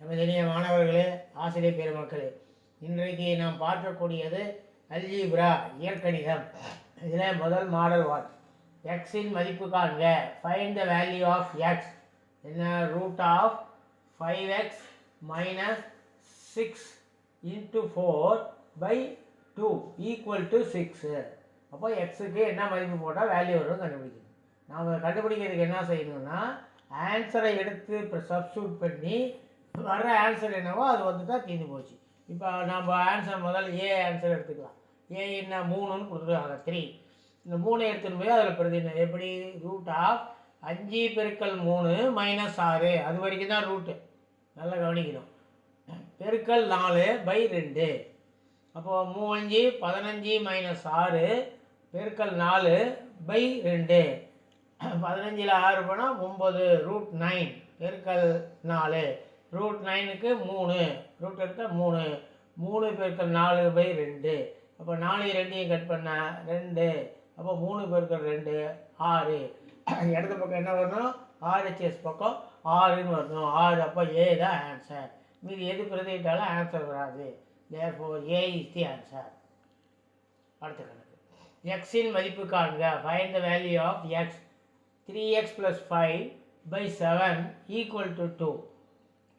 நமதினிய மாணவர்களே, ஆசிரியர் பெருமக்களே, இன்றைக்கு நாம் பார்க்கக்கூடியது அல்ஜீப்ரா இயற்கணிதம். இதில் முதல் மாடல் வாட் எக்ஸின் மதிப்பு காண்க. Find the value of x. என்ன? Root of 5x minus 6 into 4/2 equal to 6. அப்போ எக்ஸுக்கு என்ன மதிப்பு போட்டால் வேல்யூ வரும் கண்டுபிடிக்கணும். நாம் கண்டுபிடிக்கிறதுக்கு என்ன செய்யணும்னா, ஆன்சரை எடுத்து இப்போ சப்ஸ்டியூட் பண்ணி வர்ற ஆன்சர் என்னவோ அது வந்துட்டால் தீர்ந்து போச்சு. இப்போ நம்ம ஆன்சர் முதல்ல ஏ ஆன்சர் எடுத்துக்கலாம். ஏ என்ன 3ன்னு கொடுத்துருக்காங்க, 3. இந்த 3 எடுத்துன்னு போய் அதில் பிரதிநிதி எப்படி? ரூட் ஆஃப் 5 பெருக்கல் 3 மைனஸ் 6, அது வரைக்கும் தான் ரூட்டு, நல்லா கவனிக்கணும். பெருக்கல் 4/2. அப்போது 3 5 15 மைனஸ் 6 பெருக்கல் 4/2. 15ல் 6 போனால் 9, ரூட் 9 பெருக்கல் 4. ரூட் 9க்கு 3, ரூட் எடுத்தால் 3, 3 பெருக்கல் 4/2. அப்போ 4 2 கட் பண்ணால் 2. அப்போ 3 பெருக்கல் 2 6. இடது பக்கம் என்ன வரணும்? RHS பக்கம் 6ன்னு வரணும். 6. அப்போ ஏ தான் ஆன்சர். மீது எது பிரதிட்டாலும் ஆன்சர் வராது. therefore A is the answer. அடுத்த கணக்கு. எக்ஸின் மதிப்பு காண்க. Find the value of x. 3x + 5/7 equal to 2.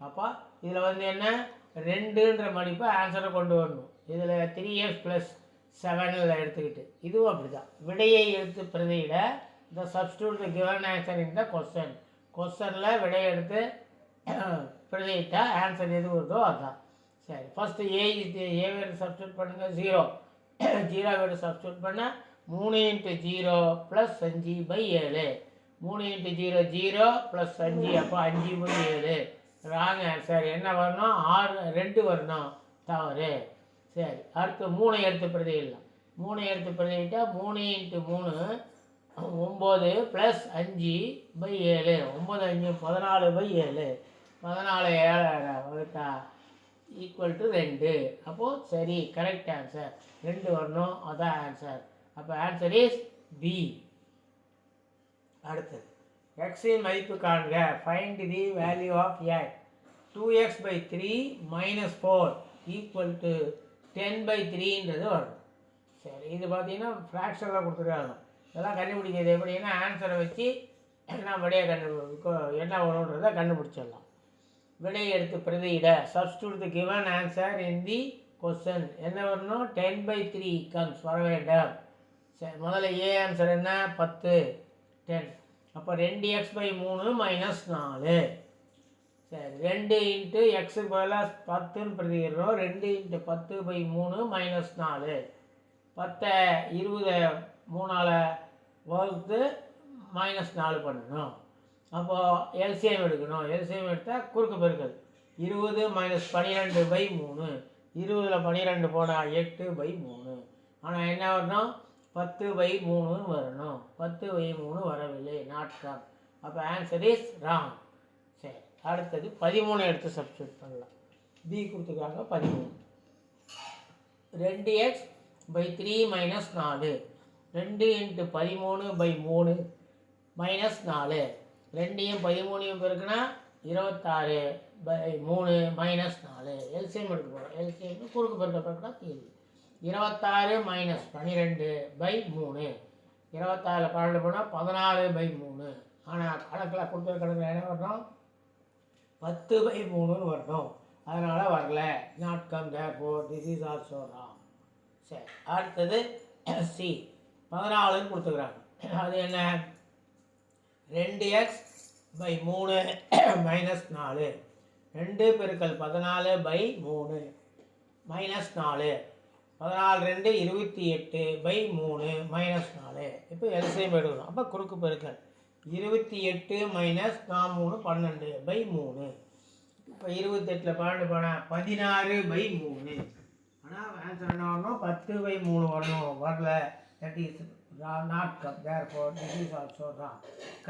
அப்போ இதில் வந்து என்ன? 2ன்ற மதிப்பை ஆன்சரை கொண்டு வரணும். இதில் 3x + 7 எடுத்துக்கிட்டு இதுவும் அப்படி தான். விடையை எடுத்து பிரதியிட இந்த சப்ஸ்டியூட் கிவன் ஆன்சர் இந்த கொஸ்டின். கொஸ்டனில் விடையை எடுத்து பிரதியிட்டால் ஆன்சர் எது வருதோ அதுதான். சரி, ஃபஸ்ட்டு ஏ வேறு சப்ஸ்டியூட் பண்ணுங்கள். 0 வேறு சப்ஸ்டியூட் பண்ணால் 3 × 0 + 5/7. 3 × 0 0 + 5, அப்போ 5/7. Wrong answer. என்ன வரணும்? 2 வரணும். தவறு. சரி, அடுத்து 3 எடுத்து பிரதியிடலாம். 3 எடுத்து பிரதியிட்டால் 3 × 3 9 + 5/7. 9 5 14/7. 14 7 வகுத்தா ஈக்குவல் டு 2. அப்போது சரி, கரெக்ட் ஆன்சர் 2 வரணும், அதான் ஆன்சர். அப்போ ஆன்சர் இஸ் பி. அடுத்தது எக்ஸின் மதிப்பு காண்க. Find the value of x. 2x/3 - 4 equal to 10/3ன்றது வரும். சரி, இது பார்த்தீங்கன்னா ஃப்ராக்ஷனில் கொடுத்துருக்காங்க. இதெல்லாம் கண்டுபிடிக்கிறது எப்படின்னா, ஆன்சரை வச்சு என்ன விடையை என்ன வரும்ன்றதை கண்டுபிடிச்சிடலாம். விடையை எடுத்து பிரதியிட substitute the given answer in the question. என்ன வரணும்? 10/3 கம்ஸ் வர வேண்டும். சரி, முதல்ல ஏ ஆன்சர் என்ன? 10 10. அப்போ 2x/3 - 4. சரி, 2 × எக்ஸுக்கு பதிலாக 10ன்னு பிரதிக்கிறோம். 2 × 10/3 - 4. 10 20 3ஆல் வகுத்து -4 பண்ணணும். அப்போது எல்சிஎம் எடுக்கணும். எல்சிஎம் எடுத்தால் குறுக்கு பெருக்கல். 20 - 12/3. 20ல் 12 போனால் 8/3. ஆனால் என்ன வரணும்? 10/3ன்னு வரணும். 10/3 வரவில்லை, நாட் கம். அப்போ ஆன்சர் இஸ் ராங். சரி, அடுத்தது 13 எடுத்து சப்ஸ்டியூட் பண்ணலாம். பி கொடுத்துருக்காங்க 13. 2x/3 - 4. 2 × 13/3 - 4. 2யும் 13யும் பெருக்குனா 26/3 - 4. எல்சிஎம் எடுக்க போகிறோம். எல்சிஎம் குறுக்கு பெருக்க பெருக்கினா தீர்வு. 26 - 12/3. 26ல் 12 போனால் 16/3. ஆனால் கணக்கில் கொடுக்குற கணக்கில் என்ன வரணும்? 10/3ன்னு வரணும். அதனால் வரல, not come. therefore this is also wrong. சரி, அடுத்தது சி 14ன்னு கொடுத்துக்கிறாங்க. அது என்ன? 2x/3 - 4. 2 பெருக்கல் 14/3 -4. 14 2 28/3 -4. இப்போ எல்சிஎம் எடுக்கணும். அப்போ குறுக்கு பெருக்கல் 28 - 3 12/3. இப்போ 28ல் 12 போனால் 16/3. ஆனால் ஆன்சர் என்ன வரணும்? 10/3 வரணும். வரல, that is not come. therefore this is also wrong.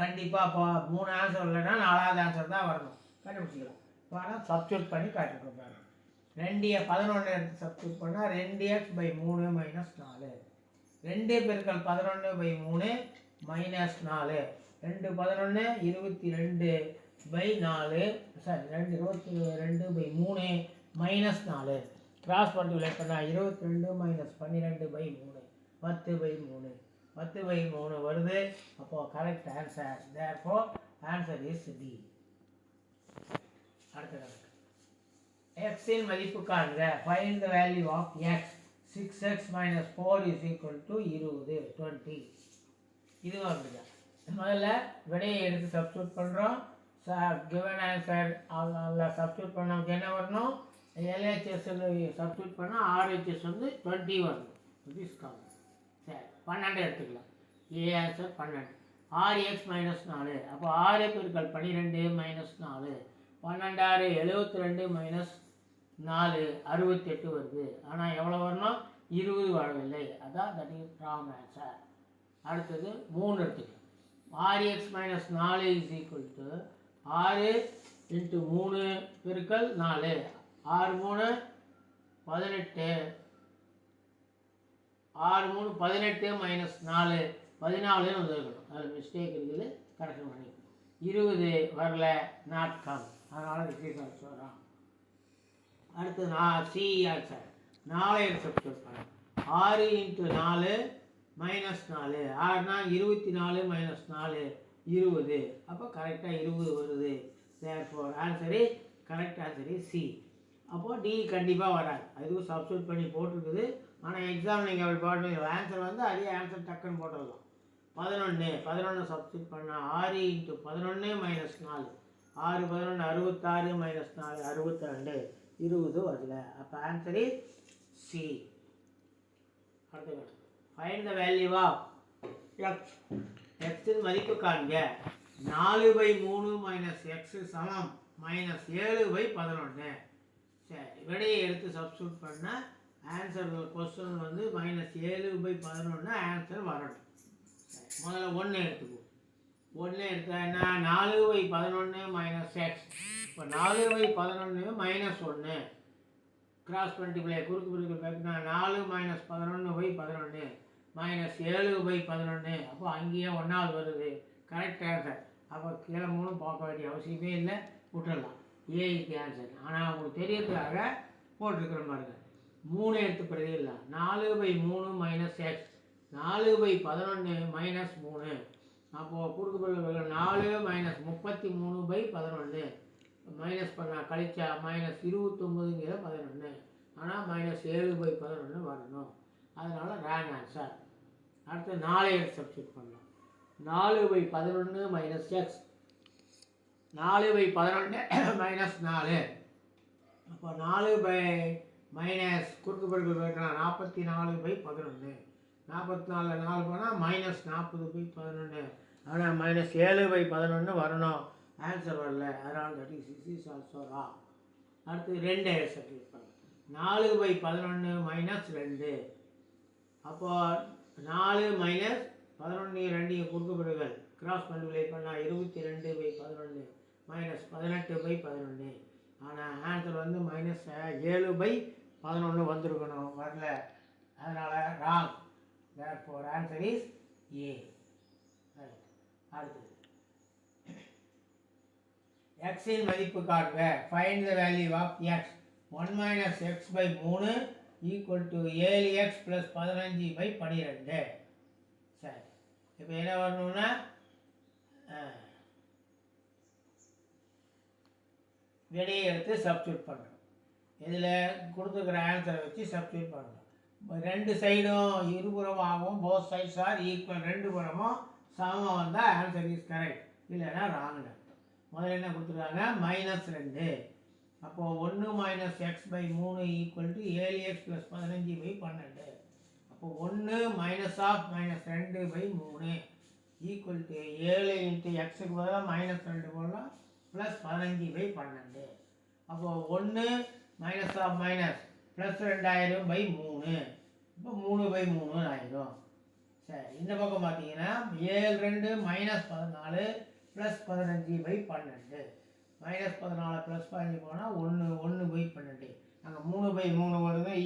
கண்டிப்பாக இப்போ 3 ஆன்சர் இல்லைன்னா 4வது ஆன்சர் தான் வரணும். கண்டுபிடிச்சிக்கலாம். ஆனால் சப்ஸ்டியூட் பண்ணி காட்டிட்டு 11 எடுத்து சப்ஸ்டியூட் பண்ணால் 2x/3 - 4. 2 பெருக்கல் 11/3 - 4. 2 11 22 by 4 sorry 22/3 minus 4 cross multiply பண்ணால் 22 மைனஸ் 12/3 10/3 10/3 வருது. அப்போது correct answer. Therefore answer is D. அடுத்த கணக்கு. எக்ஸின் மதிப்பு காண்க. Find the value of x. 6x - 4 = 20 20. இதுவும் அப்படிதான். முதல்ல விடையை எடுத்து சப்ஸ்டியூட் பண்ணுறோம். கிவன் ஆன்சர் அதில் சப்ஸ்டியூட் பண்ண நமக்கு என்ன வரணும்? LHS சப்ஸ்டியூட் பண்ணால் RHS வந்து 20 வரணும். டிஸ்கவுண்ட். சரி 12 எடுத்துக்கலாம். A answer 12. 6x - 4 அப்போ 6 × 12 - 4 12 72 - 4 68 வருது. ஆனால் எவ்வளோ வரணும்? 20 வரவில்லை. அதான் தட் இஸ் ராங் ஆன்சர். அடுத்தது 3 எடுத்துக்கலாம். 6x - 4 = 6 × 3 × 4 6 3 18 6 3 18 - 4 14 வந்துருக்கணும். அதில் மிஸ்டேக் இருக்குது, கரெக்ஷன் பண்ணிக்கணும். 20 வரல, நாட் கம். அதனால் ரிசீவ் சொல்கிறோம். அடுத்து சி ஆன்சர் 4 சப்ஸ்டியூட் பண்ண 6 × 4 - 4 6னா 24 - 4 20. அப்போ கரெக்டாக 20 வருது. Therefore answer is correct answer is C. அப்போது டி கண்டிப்பாக வராது. அதுவும் சப்ஸ்டியூட் பண்ணி போட்டிருக்குது. ஆனால் எக்ஸாம் நீங்கள் அப்படி போட்டு ஆன்சர் வந்து அதே ஆன்சர் டக்குன்னு போட்டுடலாம். 11 சப்ஸ்டியூட் பண்ணால் 6 × 11 - 4 6 11 66 - 4 62 20 வரல. அப்போ ஆன்சர் இஸ் சி. அடுத்த find the value of x. எக்ஸின் மதிப்பு காண்க. 4/3 - x சமம் -7/11. சரி விடையை எடுத்து சப்ஸ்டியூட் பண்ண ஆன்சர் கொஸ்டின் வந்து -7/11 ஆன்சர் வரணும். முதல்ல 1 எடுத்துக்குவோம். 1 எடுத்தா என்ன? 4/11 - x. இப்போ 4/11 -1 கிராஸ் மல்டிப்ளை குறுக்கு பிரிவுக்கு பார்த்தீங்கன்னா 4 - 11/11 -7/11. அப்போ அங்கேயே 1வது வருது. Correct answer. அப்போ கீழே 3 பார்க்க வேண்டிய அவசியமே இல்லை, விட்டுடலாம். ஏ இஸ் ஆன்சர். ஆனால் உங்களுக்கு தெரியறதுக்காக போட்டிருக்கிற பாருங்க. 3 எடுத்து பிரதியிடலாம். 4/3 - x 4/11 - 3. அப்போது குறுக்கு பிரிவு 4 - 33/11 மைனஸ் பண்ணால் கழிச்சா -29 11. ஆனால் -7/11 வரணும். அதனால் ராங் ஆன்சர். அடுத்து 4 சப்ஸ்டியூட் பண்ணலாம். 4/11 - x 4/11 - 4. அப்போ 4 குறுக்கு பிரிவு 44/11 44 4 போனால் -40/11. ஆனால் -7/11 வரணும். ஆன்சர் வரல. அதனால் தட் இஸ் ஆல்சோ ராங். அடுத்து 2 சப்ஸ்டியூட் பண்ணலாம். 4/11 - 2. அப்போ 4 - 11 2 குறுக்கு பிரிவுகள் கிராஸ் மல்டிப்ளை பண்ணால் 22/11 -18/11. ஆனால் ஆன்சர் வந்து -7/11 வந்திருக்கணும், வரல. அதனால் wrong. Therefore answer is A. அடுத்தது எக்ஸின் மதிப்பு காண்க. Find the value of x. 1 - x/3 = 7x + 15/12. சரி இப்போ என்ன வரணும்னா விடையை எடுத்து சப்ஸ்டியூட் பண்ணுறோம். இதில் கொடுத்துருக்கிற ஆன்சரை வச்சு சப்ஸ்டியூட் பண்ணுறோம். 2 சைடும் இருபுறமாகவும் போத் சைட்ஸ் ஆர் ஈக்குவல். 2 புறமும் சமமாக வந்தால் ஆன்சர் இஸ் கரெக்ட், இல்லைன்னா ராங். முதல்ல என்ன கொடுத்துருக்காங்க? -2. அப்போது 1 - x/3 = 7x + 15/12. அப்போது 1 - -2/3 7 × x பதிலாக -2 போடலாம், +15/12. அப்போது 1 -2/3 இப்போ 3/3 ஆயிடும். சரி இந்த பக்கம் பார்த்தீங்கன்னா 7 2 -14 +15/12. -14 +15 போனால் 1/12. அங்கே 3/3 வருது. =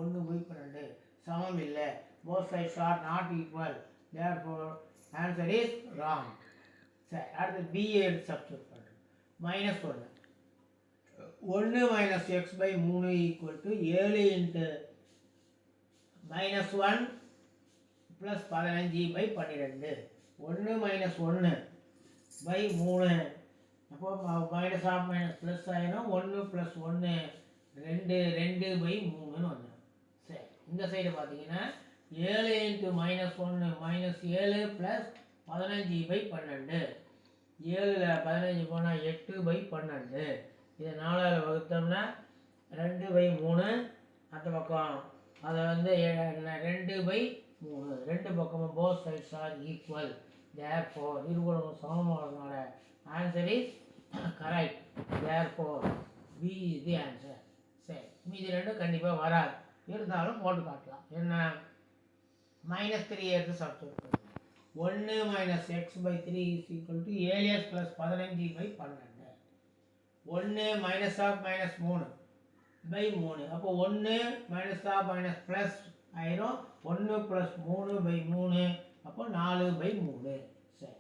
1/12 சமம் இல்லை. Both sides are not equal. Therefore answer is wrong. சரி அடுத்து பிஏ சப்ஸ்டியூட் பண்ணுறோம். -1 1 minus x by 3 equal to 7 into -1 plus 15 by 12 1 minus 1 by 3 அப்போ மைனஸ் ஆஃப் மைனஸ் ப்ளஸ் ஆயிரும் 1 ப்ளஸ் 1 2 பை 3ன்னு வந்துடும். சரி, இந்த சைடு பார்த்தீங்கன்னா 7 இன்ட்டு -1 -7 ப்ளஸ் 15 பை 12 7ல் 15 போனால் 8 பை 12 இதை 4ஆல் வகுத்தோம்னா 2 பை 3 அந்த பக்கம் அதை வந்து 2 பை 3 2 பக்கமும் both sides are equal therefore இருபுறமும் சமமானதுனால answer is correct therefore B is the answer. சரி, மீதி ரெண்டும் கண்டிப்பாக வராது, இருந்தாலும் போட்டு காட்டலாம். என்ன -3 எடுத்து சப்ஸ்டிட்யூட் பண்ணுங்க. 1 minus x by 3 is equal to 7x plus 15 by 12 1 minus of minus 3 by 3 அப்போ 1 மைனஸ் ஆஃப் மைனஸ் ப்ளஸ் ஆயிரும் 1 ப்ளஸ் 3 பை 3 அப்போ 4 பை 3. சரி,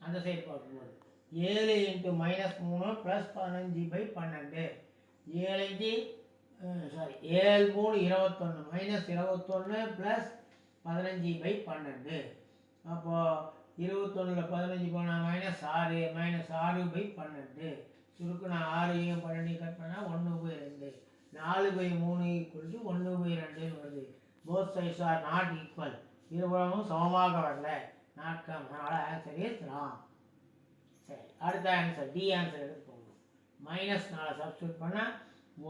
அந்த சைடு பார்க்கும்போது 7 into -3 plus 15 by 12 7 3 21 -21 plus 15 by 12 அப்போது 21ல் 15 போனால் -6 பை 12 சுருக்குனா 6ஐயும் 12 கட் பண்ணால் 1 by 2 4 by 3 equal to 1 by 2 வருது. Both sides are not equal, இருபுறமும் சமமாக வரல, நாட் கம், அதனால் ஆன்சர் இஸ் ராங். சரி, அடுத்த ஆன்சர் டி ஆன்சர் எடுத்து போகணும். -4 சப்ஸ்டியூட் பண்ணால்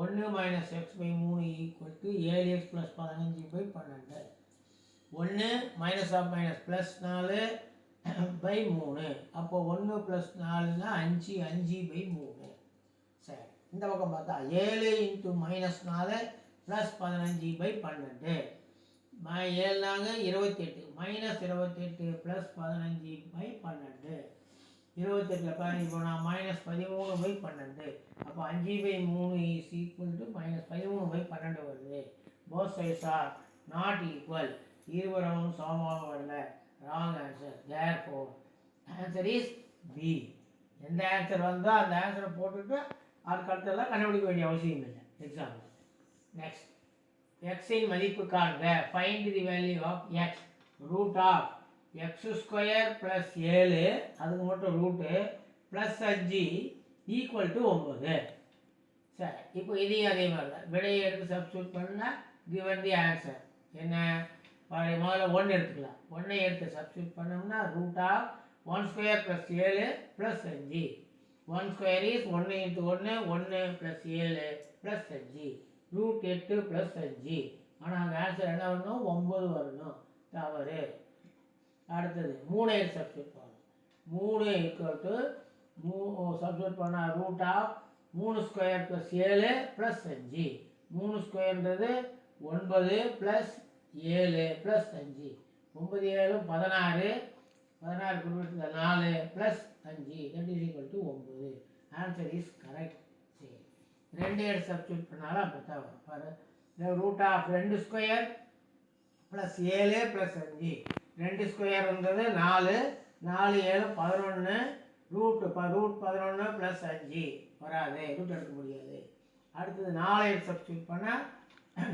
1 minus x by 3 equal to 7x plus 15 by 12 1 minus of minus plus 4 by 3 அப்போது 1 ப்ளஸ் 4னா 5 பை 3. சரி, இந்த பக்கம் பார்த்தா 7 into -4 plus 15 by 12 7 28 -28 plus 15 by 12 28ல் 15 போனால் -13 பை 12 அப்போ 5 by 3 is equal to -13 by 12 வருது. Both sides are not equal, இருவரும் சமமாக வரல, wrong answer. therefore answer is B. எந்த ஆன்சர் வந்தால் அந்த ஆன்சரை போட்டுட்டு அதுக்கு அடுத்ததெல்லாம் கண்டுபிடிக்க வேண்டிய அவசியம் இல்லை எக்ஸாம்பிள். நெக்ஸ்ட், எக்ஸின் மதிப்பு காண்க. Find the value of x. Root of x square plus 7 அதுக்கு மட்டும் ரூட்டு ப்ளஸ் 5 ஈக்குவல் டு 9. சரி, இப்போ இதையும் அதே மாதிரி தான் விடையை எடுத்து சப்ஸ்டியூட் பண்ணால் கிவன் தி ஆன்சர். என்ன, முதல்ல 1 எடுத்துக்கலாம். 1ஐ எடுத்து சப்ஸ்டியூட் பண்ணோம்னா root of 1 square plus 7 plus 5 1 square is 1 into 1 plus 7 plus 5 root 8 plus 5. ஆனால் அங்கே ஆன்சர் என்ன வரணும், 9 வரணும், தவறு. அடுத்தது 3ஐ சப்ஸ்டியூட் பண்ணணும். 3 ஈக்குவல் டு சப்ஸ்டியூட் பண்ணால் root of 3 square plus 7 plus 5 3 ஸ்கொயர்ன்றது 9 plus 7 plus 5 9 7 16 16 4 plus 5 that is equal to 9. Answer is correct. சரி, 2 எடுத்து சப்ஸ்டியூட் பண்ணாலும் அப்படி தான் வரும். பாரு, root of 2 square plus 7 plus 5 2 ஸ்கொயர்ன்றது 4 4 7 11 ரூட் 11 ப்ளஸ் 5 வராது, ரூட் எடுக்க முடியாது. அடுத்தது 4 எடுத்து சப்ஸ்டியூட் பண்ணால்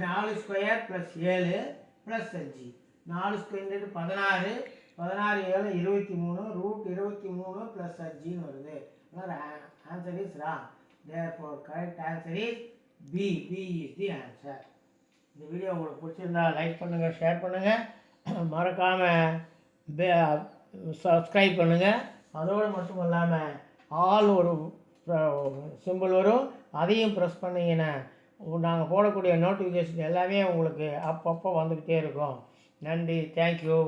4 square plus 7 plus 5 4 square 16 16 7 23 root 23 plus 5ன்னு வருது. அதனால் answer is wrong. therefore correct answer is B. B is the answer. இந்த வீடியோ உங்களுக்கு பிடிச்சிருந்தா லைக் பண்ணுங்கள், ஷேர் பண்ணுங்கள், மறக்காமல் சப்ஸ்கிரைப் பண்ணுங்கள். அதோடு மட்டும் இல்லாமல் ஆல் ஒரு சிம்பிள் வரும், அதையும் ப்ரெஸ் பண்ணிங்கன்னா நாங்கள் போடக்கூடிய நோட்டிஃபிகேஷன் எல்லாமே உங்களுக்கு அப்பப்போ வந்துக்கிட்டே இருக்கும். நன்றி, தேங்க்யூ.